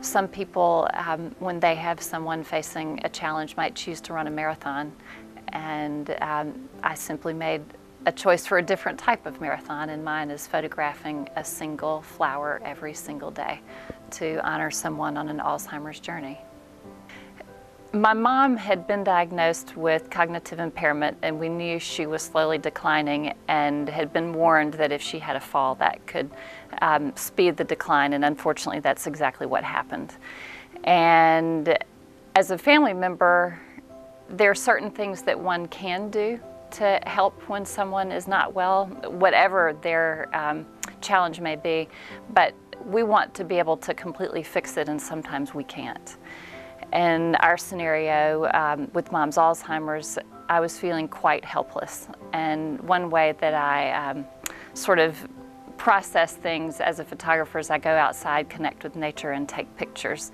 Some people, when they have someone facing a challenge, might choose to run a marathon, and I simply made a choice for a different type of marathon, and mine is photographing a single flower every single day to honor someone on an Alzheimer's journey. My mom had been diagnosed with cognitive impairment, and we knew she was slowly declining and had been warned that if she had a fall that could speed the decline, and unfortunately that's exactly what happened. And as a family member, there are certain things that one can do to help when someone is not well, whatever their challenge may be, but we want to be able to completely fix it, and sometimes we can't. In our scenario with Mom's Alzheimer's, I was feeling quite helpless. And one way that I sort of process things as a photographer is I go outside, connect with nature, and take pictures.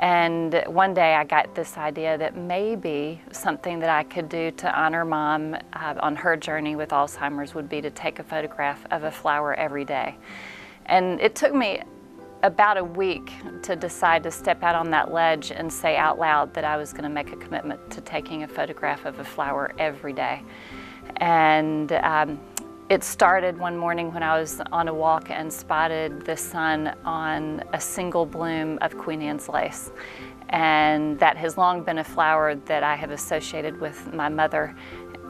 And one day I got this idea that maybe something that I could do to honor Mom on her journey with Alzheimer's would be to take a photograph of a flower every day. And it took me about a week to decide to step out on that ledge and say out loud that I was going to make a commitment to taking a photograph of a flower every day. And it started one morning when I was on a walk and spotted the sun on a single bloom of Queen Anne's lace. And that has long been a flower that I have associated with my mother.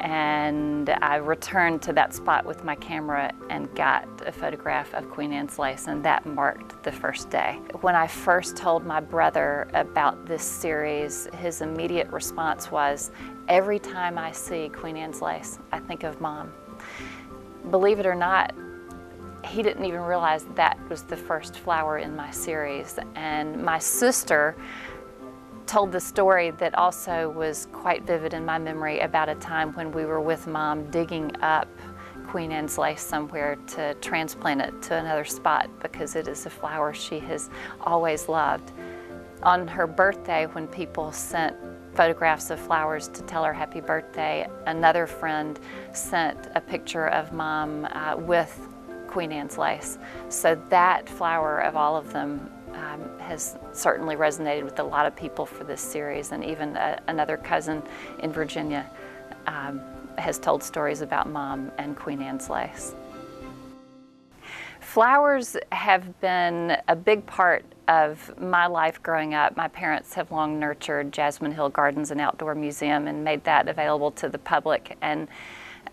And I returned to that spot with my camera and got a photograph of Queen Anne's lace, and that marked the first day. When I first told my brother about this series, his immediate response was, every time I see Queen Anne's lace, I think of Mom. Believe it or not, he didn't even realize that was the first flower in my series. And my sister told the story that also was quite vivid in my memory about a time when we were with Mom digging up Queen Anne's lace somewhere to transplant it to another spot because it is a flower she has always loved. On her birthday, when people sent photographs of flowers to tell her happy birthday, another friend sent a picture of Mom with Queen Anne's lace. So that flower of all of them has certainly resonated with a lot of people for this series, and even another cousin in Virginia has told stories about Mom and Queen Anne's lace. Flowers have been a big part of my life growing up. My parents have long nurtured Jasmine Hill Gardens and Outdoor Museum and made that available to the public. And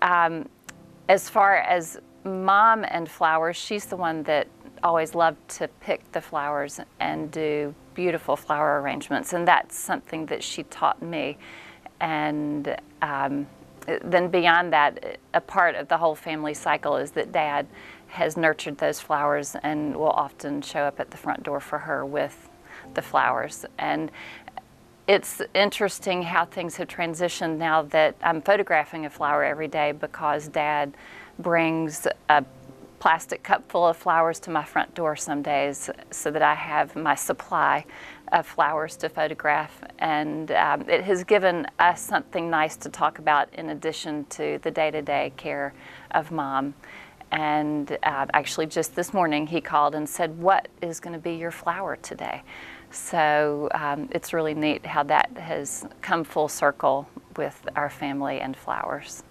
as far as Mom and flowers, she's the one that always loved to pick the flowers and do beautiful flower arrangements, and that's something that she taught me. And then beyond that, a part of the whole family cycle is that Dad has nurtured those flowers and will often show up at the front door for her with the flowers. And it's interesting how things have transitioned now that I'm photographing a flower every day, because Dad brings a plastic cup full of flowers to my front door some days so that I have my supply of flowers to photograph. And it has given us something nice to talk about in addition to the day-to-day care of Mom. And actually just this morning he called and said, what is going to be your flower today? So it's really neat how that has come full circle with our family and flowers.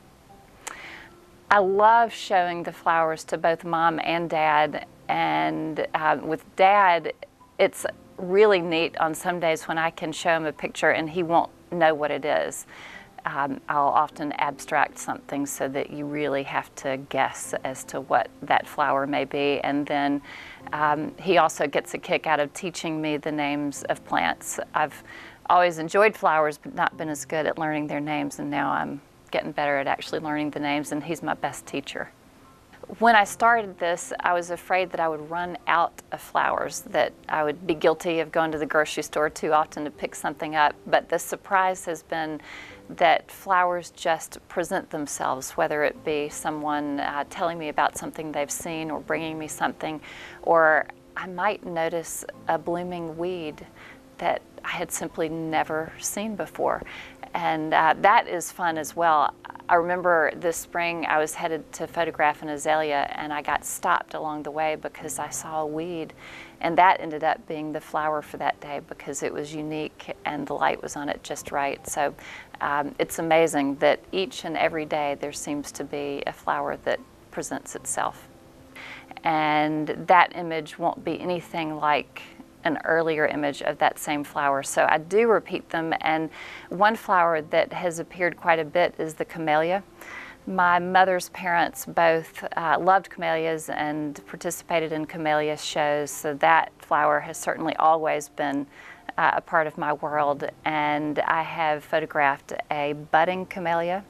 I love showing the flowers to both Mom and Dad, and with Dad, it's really neat on some days when I can show him a picture and he won't know what it is. I'll often abstract something so that you really have to guess as to what that flower may be, and then he also gets a kick out of teaching me the names of plants. I've always enjoyed flowers but not been as good at learning their names, and now I'm getting better at actually learning the names, and he's my best teacher. When I started this, I was afraid that I would run out of flowers, that I would be guilty of going to the grocery store too often to pick something up, but the surprise has been that flowers just present themselves, whether it be someone telling me about something they've seen or bringing me something, or I might notice a blooming weed that I had simply never seen before. And that is fun as well. I remember this spring I was headed to photograph an azalea, and I got stopped along the way because I saw a weed, and that ended up being the flower for that day because it was unique and the light was on it just right. So it's amazing that each and every day there seems to be a flower that presents itself. And that image won't be anything like an earlier image of that same flower. So I do repeat them, and one flower that has appeared quite a bit is the camellia. My mother's parents both loved camellias and participated in camellia shows, so that flower has certainly always been a part of my world. And I have photographed a budding camellia,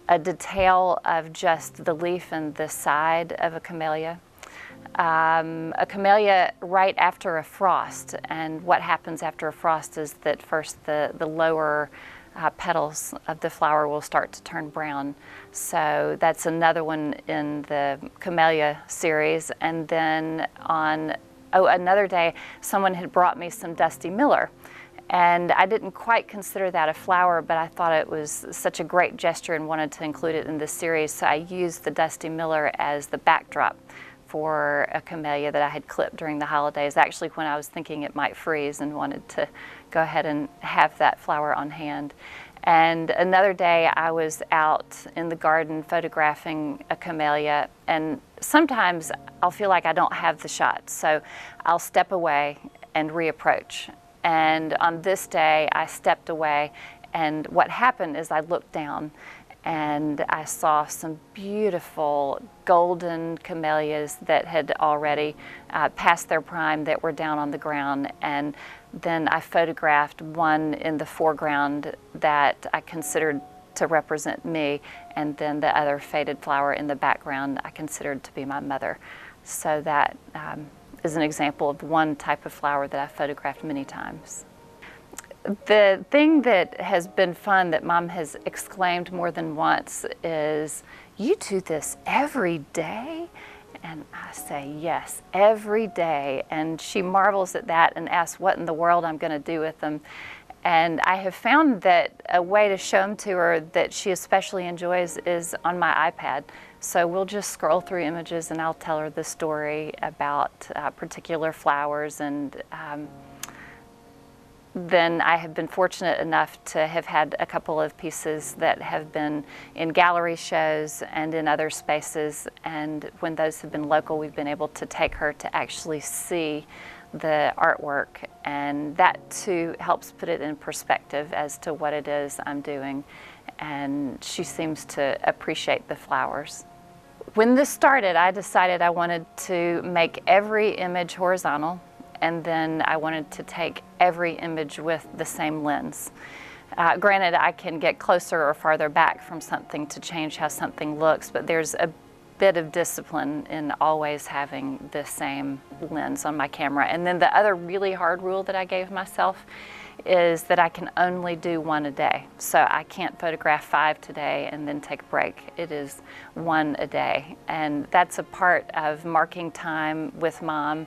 a detail of just the leaf and the side of a camellia, a camellia right after a frost. And what happens after a frost is that first the lower petals of the flower will start to turn brown. So that's another one in the camellia series. And then on another day, someone had brought me some Dusty Miller. And I didn't quite consider that a flower, but I thought it was such a great gesture and wanted to include it in this series. So I used the Dusty Miller as the backdrop for a camellia that I had clipped during the holidays, actually when I was thinking it might freeze and wanted to go ahead and have that flower on hand. And another day I was out in the garden photographing a camellia, and sometimes I'll feel like I don't have the shot, so I'll step away and reapproach. And on this day I stepped away, and what happened is I looked down and I saw some beautiful golden camellias that had already passed their prime that were down on the ground. And then I photographed one in the foreground that I considered to represent me, and then the other faded flower in the background I considered to be my mother. So that is an example of one type of flower that I photographed many times. The thing that has been fun that Mom has exclaimed more than once is, "You do this every day?" And I say, "Yes, every day." And she marvels at that and asks what in the world I'm going to do with them. And I have found that a way to show them to her that she especially enjoys is on my iPad. So we'll just scroll through images and I'll tell her the story about particular flowers. And then I have been fortunate enough to have had a couple of pieces that have been in gallery shows and in other spaces. And when those have been local, we've been able to take her to actually see the artwork. And that too helps put it in perspective as to what it is I'm doing. And she seems to appreciate the flowers. When this started, I decided I wanted to make every image horizontal, and then I wanted to take every image with the same lens. Granted, I can get closer or farther back from something to change how something looks, but there's a bit of discipline in always having the same lens on my camera. And then the other really hard rule that I gave myself is that I can only do one a day. So I can't photograph 5 today and then take a break. It is 1 a day. And that's a part of marking time with Mom.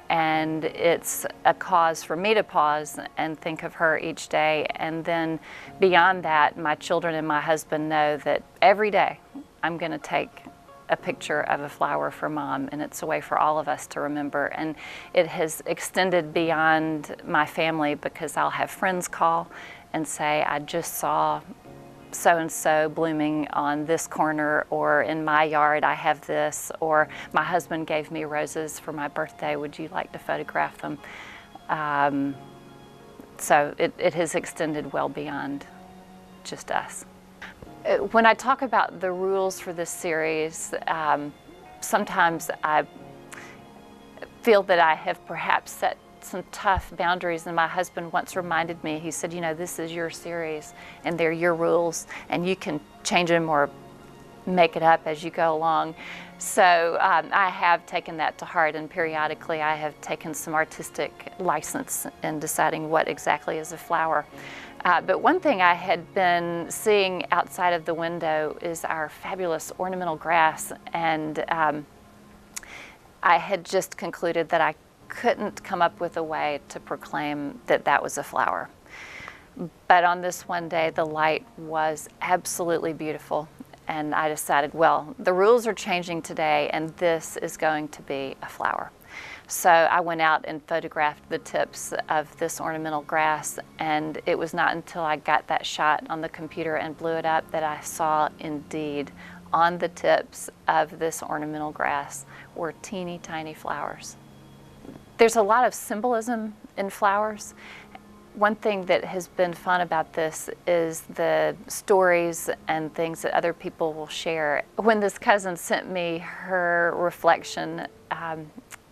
And it's a cause for me to pause and think of her each day. And then beyond that, my children and my husband know that every day I'm going to take a picture of a flower for Mom, and it's a way for all of us to remember. And it has extended beyond my family, because I'll have friends call and say, "I just saw so-and-so blooming on this corner," or "in my yard I have this," or "my husband gave me roses for my birthday, would you like to photograph them?" So it has extended well beyond just us. When I talk about the rules for this series, sometimes I feel that I have perhaps set some tough boundaries, and my husband once reminded me, he said, "You know, this is your series and they're your rules, and you can change them or make it up as you go along." So I have taken that to heart, and periodically I have taken some artistic license in deciding what exactly is a flower. But one thing I had been seeing outside of the window is our fabulous ornamental grass, and I had just concluded that I couldn't come up with a way to proclaim that that was a flower. But on this one day, the light was absolutely beautiful. And I decided, well, the rules are changing today, and this is going to be a flower. So I went out and photographed the tips of this ornamental grass, and it was not until I got that shot on the computer and blew it up that I saw indeed on the tips of this ornamental grass were teeny tiny flowers. There's a lot of symbolism in flowers. One thing that has been fun about this is the stories and things that other people will share. When this cousin sent me her reflection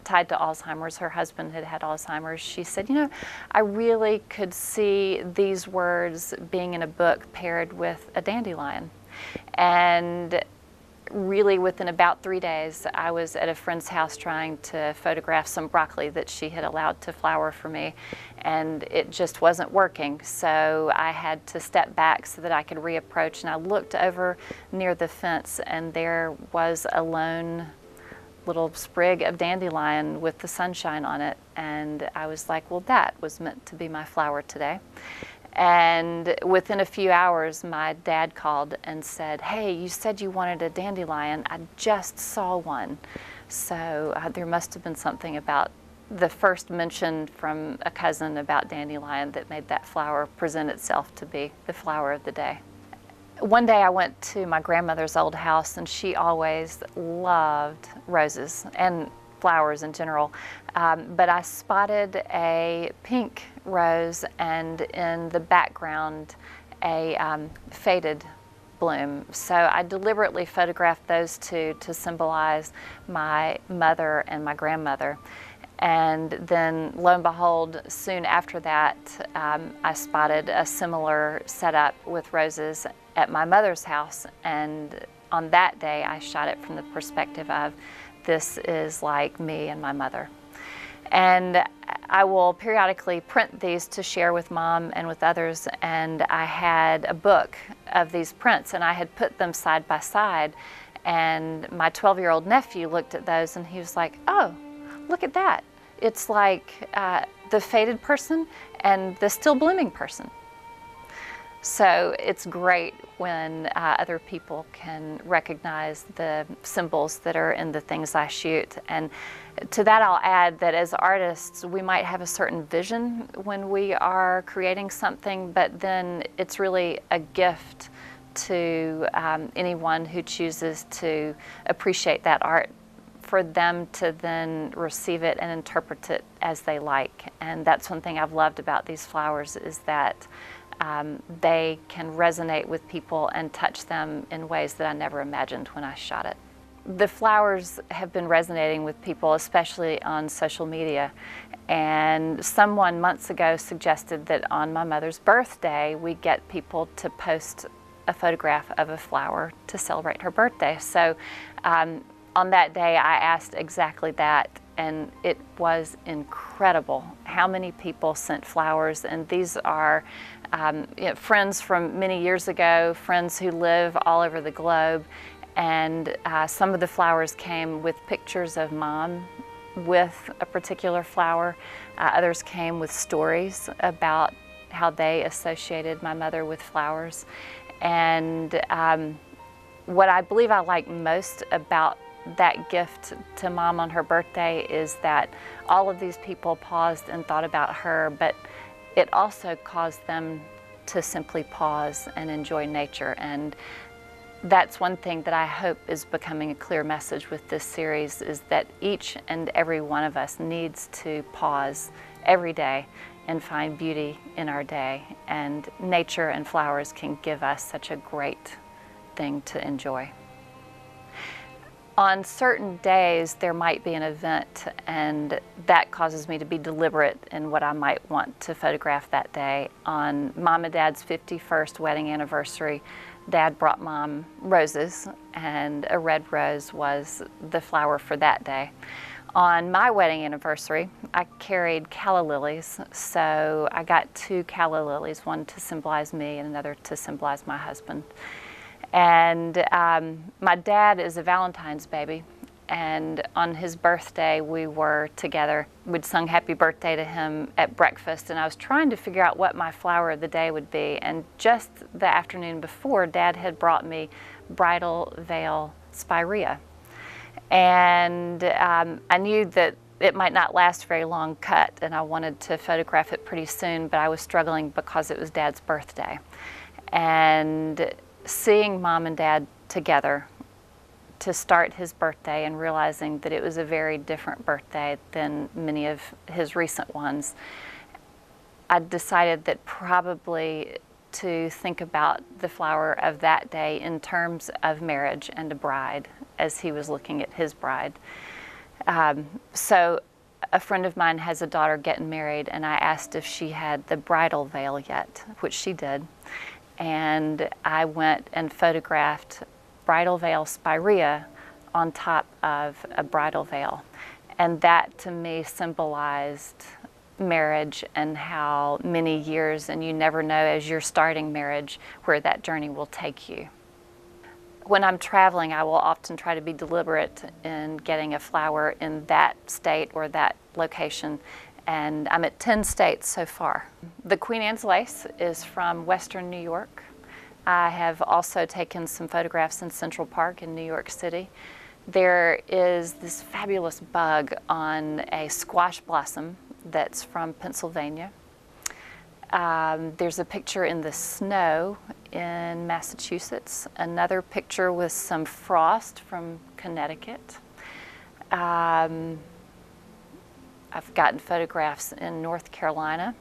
tied to Alzheimer's, her husband had had Alzheimer's, she said, you know, I really could see these words being in a book paired with a dandelion. And really within about 3 days, I was at a friend's house trying to photograph some broccoli that she had allowed to flower for me, and it just wasn't working. So I had to step back so that I could reapproach, and I looked over near the fence, and there was a lone little sprig of dandelion with the sunshine on it, and I was like, well, that was meant to be my flower today. And within a few hours, my dad called and said, hey, you said you wanted a dandelion. I just saw one. So there must have been something about the first mention from a cousin about dandelion that made that flower present itself to be the flower of the day. One day I went to my grandmother's old house, and she always loved roses and flowers in general, but I spotted a pink rose and in the background a faded bloom. So I deliberately photographed those two to symbolize my mother and my grandmother. And then lo and behold, soon after that, I spotted a similar setup with roses at my mother's house, and on that day I shot it from the perspective of, this is like me and my mother. And I will periodically print these to share with Mom and with others, and I had a book of these prints, and I had put them side by side, and my 12-year-old nephew looked at those and he was like, oh, look at that. It's like the faded person and the still blooming person. So it's great when other people can recognize the symbols that are in the things I shoot. And to that I'll add that as artists, we might have a certain vision when we are creating something, but then it's really a gift to anyone who chooses to appreciate that art, for them to then receive it and interpret it as they like. And that's one thing I've loved about these flowers, is that they can resonate with people and touch them in ways that I never imagined when I shot it. The flowers have been resonating with people, especially on social media. And someone months ago suggested that on my mother's birthday, we get people to post a photograph of a flower to celebrate her birthday. So on that day, I asked exactly that, and it was incredible how many people sent flowers. And these are friends from many years ago, friends who live all over the globe. And some of the flowers came with pictures of Mom with a particular flower. Others came with stories about how they associated my mother with flowers. And what I believe I like most about that gift to Mom on her birthday is that all of these people paused and thought about her, but it also caused them to simply pause and enjoy nature. And that's one thing that I hope is becoming a clear message with this series, is that each and every one of us needs to pause every day and find beauty in our day. And nature and flowers can give us such a great thing to enjoy. On certain days, there might be an event, and that causes me to be deliberate in what I might want to photograph that day. On Mom and Dad's 51st wedding anniversary, Dad brought Mom roses, and a red rose was the flower for that day. On my wedding anniversary, I carried calla lilies, so I got 2 calla lilies, one to symbolize me and another to symbolize my husband. And my dad is a Valentine's baby, and on his birthday we were together. We'd sung happy birthday to him at breakfast, and I was trying to figure out what my flower of the day would be, and just the afternoon before, Dad had brought me Bridal Veil Spirea. And I knew that it might not last very long cut, and I wanted to photograph it pretty soon, but I was struggling because it was Dad's birthday. And seeing Mom and Dad together to start his birthday and realizing that it was a very different birthday than many of his recent ones, I decided that probably to think about the flower of that day in terms of marriage and a bride, as he was looking at his bride. So a friend of mine has a daughter getting married, and I asked if she had the bridal veil yet, which she did. And I went and photographed Bridal Veil Spirea on top of a bridal veil. And that to me symbolized marriage and how many years, and you never know as you're starting marriage where that journey will take you. When I'm traveling, I will often try to be deliberate in getting a flower in that state or that location, and I'm at 10 states so far. The Queen Anne's lace is from Western New York. I have also taken some photographs in Central Park in New York City. There is this fabulous bug on a squash blossom that's from Pennsylvania. There's a picture in the snow in Massachusetts, another picture with some frost from Connecticut. I've gotten photographs in North Carolina,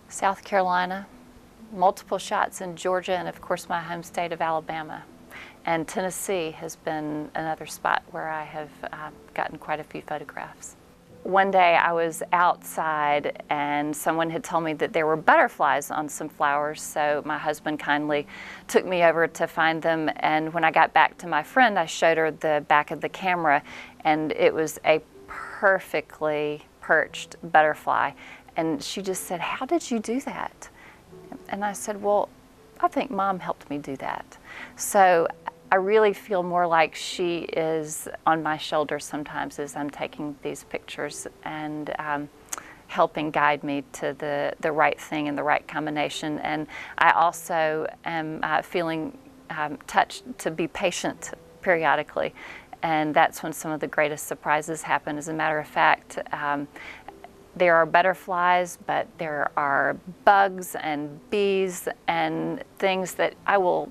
South Carolina, multiple shots in Georgia, and of course my home state of Alabama. And Tennessee has been another spot where I have gotten quite a few photographs. One day I was outside and someone had told me that there were butterflies on some flowers, so my husband kindly took me over to find them, and when I got back to my friend I showed her the back of the camera, and it was a perfectly perched butterfly, and she just said, "How did you do that?" And I said, "Well, I think Mom helped me do that." So I really feel more like she is on my shoulder sometimes as I'm taking these pictures and helping guide me to the right thing and the right combination. And I also am feeling touched to be patient periodically. And that's when some of the greatest surprises happen. As a matter of fact, there are butterflies, but there are bugs and bees and things that I will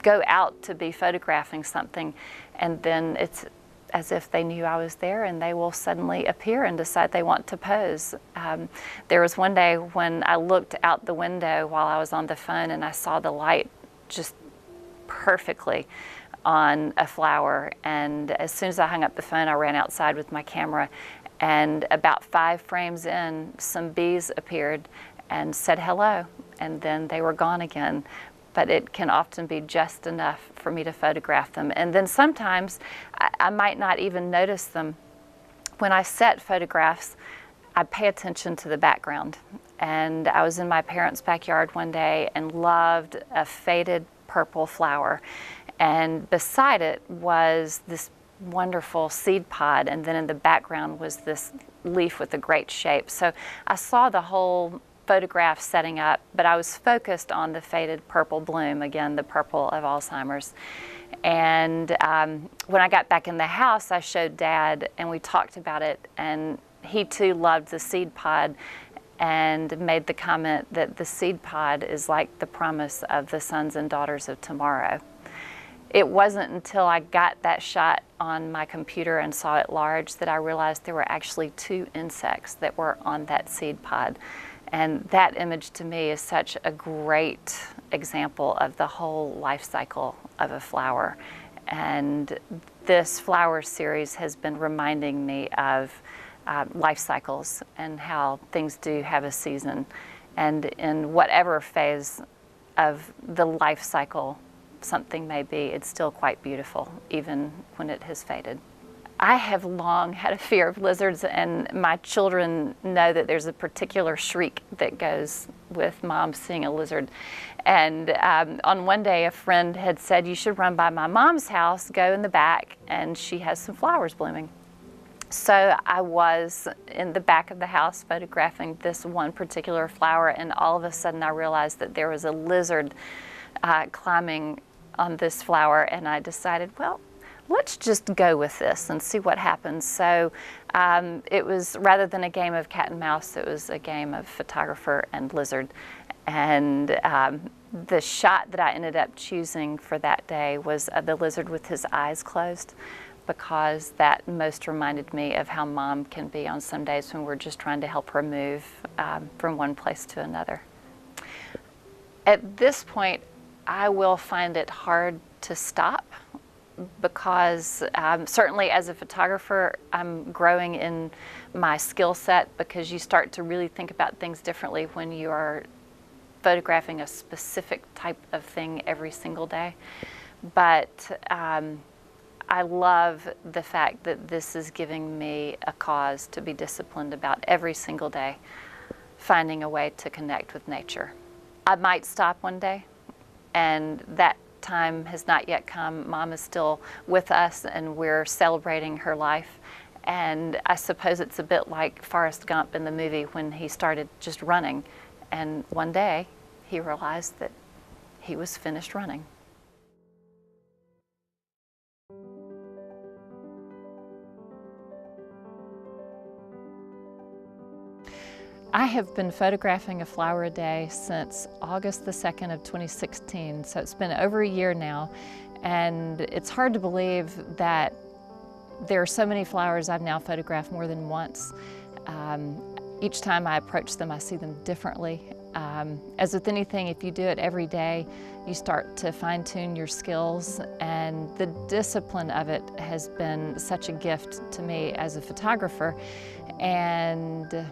go out to be photographing something, and then it's as if they knew I was there, and they will suddenly appear and decide they want to pose. There was one day when I looked out the window while I was on the phone and I saw the light just perfectly on a flower, and as soon as I hung up the phone I ran outside with my camera, and about 5 frames in some bees appeared and said hello, and then they were gone again. But it can often be just enough for me to photograph them. And then sometimes I might not even notice them. When I set photographs, I pay attention to the background. And I was in my parents' backyard one day and loved a faded purple flower. And beside it was this wonderful seed pod, and then in the background was this leaf with a great shape. So I saw the whole photograph setting up, but I was focused on the faded purple bloom, again, the purple of Alzheimer's. And when I got back in the house, I showed Dad, and we talked about it, and he too loved the seed pod and made the comment that the seed pod is like the promise of the sons and daughters of tomorrow. It wasn't until I got that shot on my computer and saw it large that I realized there were actually 2 insects that were on that seed pod. And that image to me is such a great example of the whole life cycle of a flower. And this flower series has been reminding me of life cycles and how things do have a season. And in whatever phase of the life cycle something may be, it's still quite beautiful, even when it has faded. I have long had a fear of lizards, and my children know that there's a particular shriek that goes with Mom seeing a lizard. And on one day, a friend had said, you should run by my mom's house, go in the back, and she has some flowers blooming. So I was in the back of the house photographing this one particular flower, and all of a sudden I realized that there was a lizard climbing on this flower, and I decided, well, let's just go with this and see what happens. So it was, rather than a game of cat and mouse, it was a game of photographer and lizard. And the shot that I ended up choosing for that day was the lizard with his eyes closed, because that most reminded me of how Mom can be on some days when we're just trying to help her move from one place to another. At this point, I will find it hard to stop, because certainly as a photographer, I'm growing in my skill set, because you start to really think about things differently when you are photographing a specific type of thing every single day. But I love the fact that this is giving me a cause to be disciplined about every single day, finding a way to connect with nature. I might stop one day, and that time has not yet come. Mom is still with us, and we're celebrating her life. And I suppose it's a bit like Forrest Gump in the movie when he started just running, and one day he realized that he was finished running. I have been photographing a flower a day since August the 2nd of 2016, so it's been over a year now, and it's hard to believe that there are so many flowers I've now photographed more than once. Each time I approach them, I see them differently. As with anything, if you do it every day, you start to fine-tune your skills, and the discipline of it has been such a gift to me as a photographer. And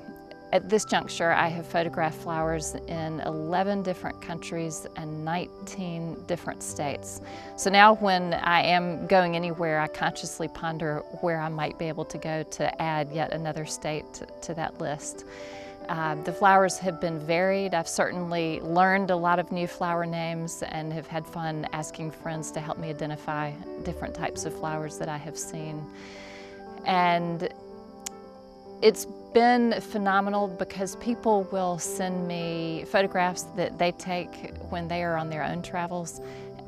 at this juncture, I have photographed flowers in 11 different countries and 19 different states. So now when I am going anywhere, I consciously ponder where I might be able to go to add yet another state to that list. The flowers have been varied. I've certainly learned a lot of new flower names and have had fun asking friends to help me identify different types of flowers that I have seen. And it's been phenomenal, because people will send me photographs that they take when they are on their own travels,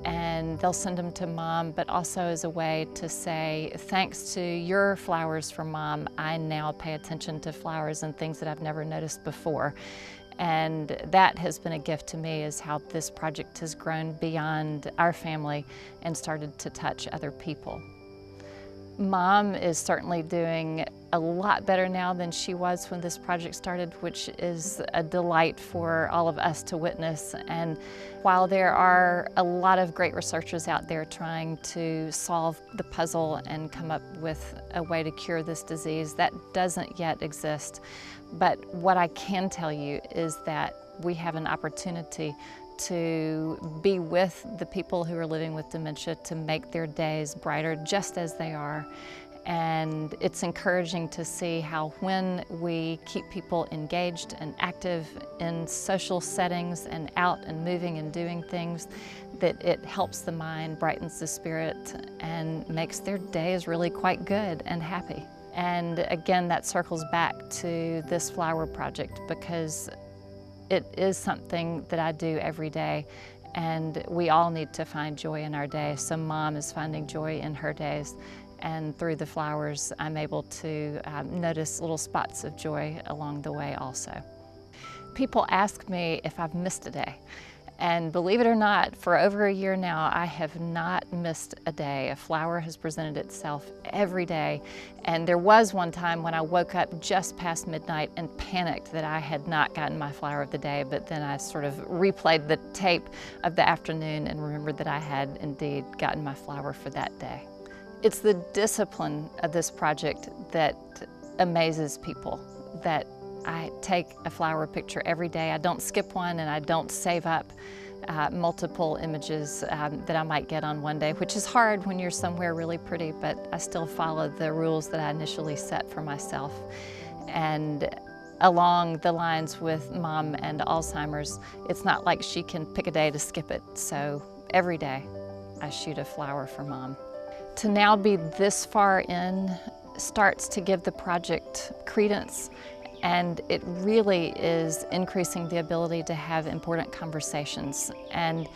and they'll send them to Mom, but also as a way to say, thanks to your flowers for Mom, I now pay attention to flowers and things that I've never noticed before. And that has been a gift to me, is how this project has grown beyond our family and started to touch other people. Mom is certainly doing a lot better now than she was when this project started, which is a delight for all of us to witness. And while there are a lot of great researchers out there trying to solve the puzzle and come up with a way to cure this disease, that doesn't yet exist. But what I can tell you is that we have an opportunity to be with the people who are living with dementia, to make their days brighter just as they are. And it's encouraging to see how when we keep people engaged and active in social settings and out and moving and doing things, that it helps the mind, brightens the spirit, and makes their days really quite good and happy. And again, that circles back to this flower project, because it is something that I do every day, and we all need to find joy in our day. So Mom is finding joy in her days, and through the flowers, I'm able to notice little spots of joy along the way also. People ask me if I've missed a day. And believe it or not, for over a year now, I have not missed a day. A flower has presented itself every day. And there was one time when I woke up just past midnight and panicked that I had not gotten my flower of the day, but then I sort of replayed the tape of the afternoon and remembered that I had indeed gotten my flower for that day. It's the discipline of this project that amazes people, that I take a flower picture every day. I don't skip one, and I don't save up multiple images that I might get on one day, which is hard when you're somewhere really pretty, but I still follow the rules that I initially set for myself. And along the lines with Mom and Alzheimer's, it's not like she can pick a day to skip it. So every day I shoot a flower for Mom. To now be this far in starts to give the project credence, and it really is increasing the ability to have important conversations. And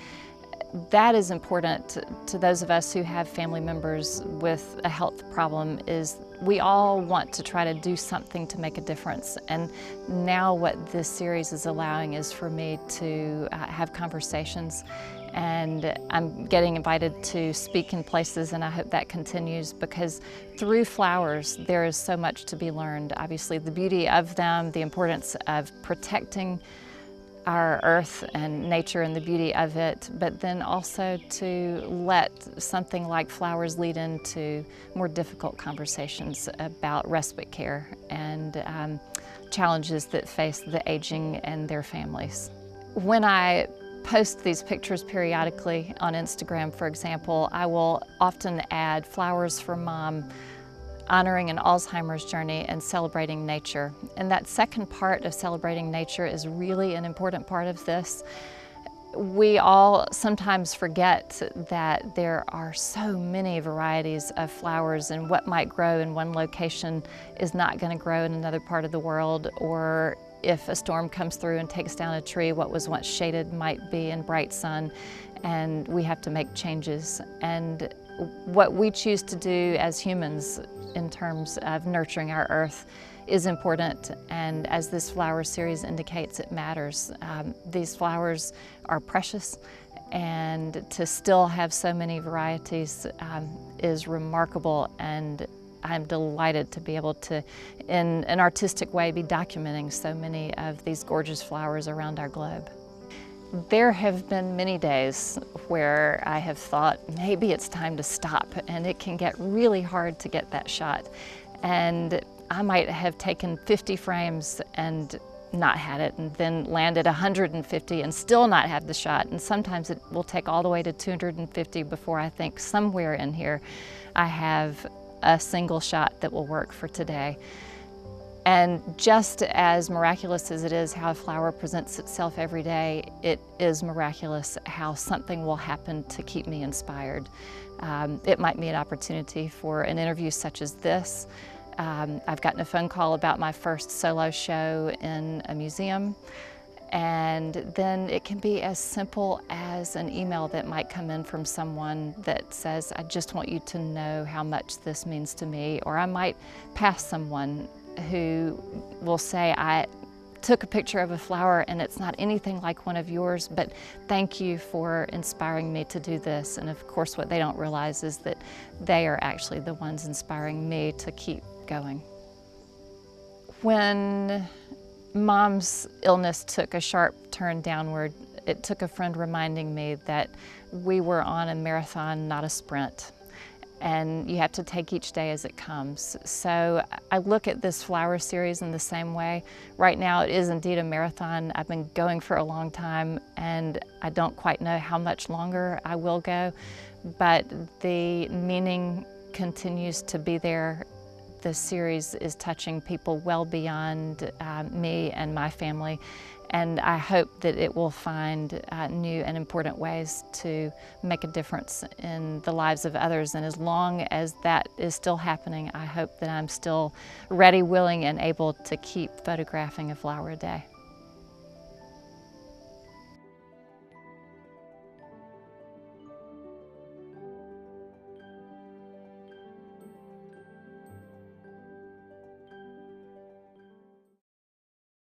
that is important to those of us who have family members with a health problem. Is we all want to try to do something to make a difference. And now what this series is allowing is for me to have conversations, and I'm getting invited to speak in places, and I hope that continues, because through flowers there is so much to be learned. Obviously the beauty of them, the importance of protecting our earth and nature and the beauty of it, but then also to let something like flowers lead into more difficult conversations about respite care and challenges that face the aging and their families. When I post these pictures periodically on Instagram, for example, I will often add flowers for Mom, honoring an Alzheimer's journey, and celebrating nature. And that second part of celebrating nature is really an important part of this. We all sometimes forget that there are so many varieties of flowers, and what might grow in one location is not going to grow in another part of the world, or if a storm comes through and takes down a tree, what was once shaded might be in bright sun, and we have to make changes. And what we choose to do as humans in terms of nurturing our earth is important, and as this flower series indicates, it matters. These flowers are precious, and to still have so many varieties is remarkable, and I'm delighted to be able to, in an artistic way, be documenting so many of these gorgeous flowers around our globe. There have been many days where I have thought maybe it's time to stop, and it can get really hard to get that shot. And I might have taken 50 frames and not had it, and then landed 150 and still not have the shot. And sometimes it will take all the way to 250 before I think somewhere in here I have a single shot that will work for today. And just as miraculous as it is how a flower presents itself every day, it is miraculous how something will happen to keep me inspired. It might be an opportunity for an interview such as this. I've gotten a phone call about my first solo show in a museum. And then it can be as simple as an email that might come in from someone that says, I just want you to know how much this means to me. Or I might pass someone who will say, I took a picture of a flower and it's not anything like one of yours, but thank you for inspiring me to do this. And of course what they don't realize is that they are actually the ones inspiring me to keep going. When Mom's illness took a sharp turn downward, it took a friend reminding me that we were on a marathon, not a sprint. And you have to take each day as it comes. So I look at this flower series in the same way. Right now it is indeed a marathon. I've been going for a long time, and I don't quite know how much longer I will go, but the meaning continues to be there. The series is touching people well beyond me and my family, and I hope that it will find new and important ways to make a difference in the lives of others. And as long as that is still happening, I hope that I'm still ready, willing, and able to keep photographing a flower a day.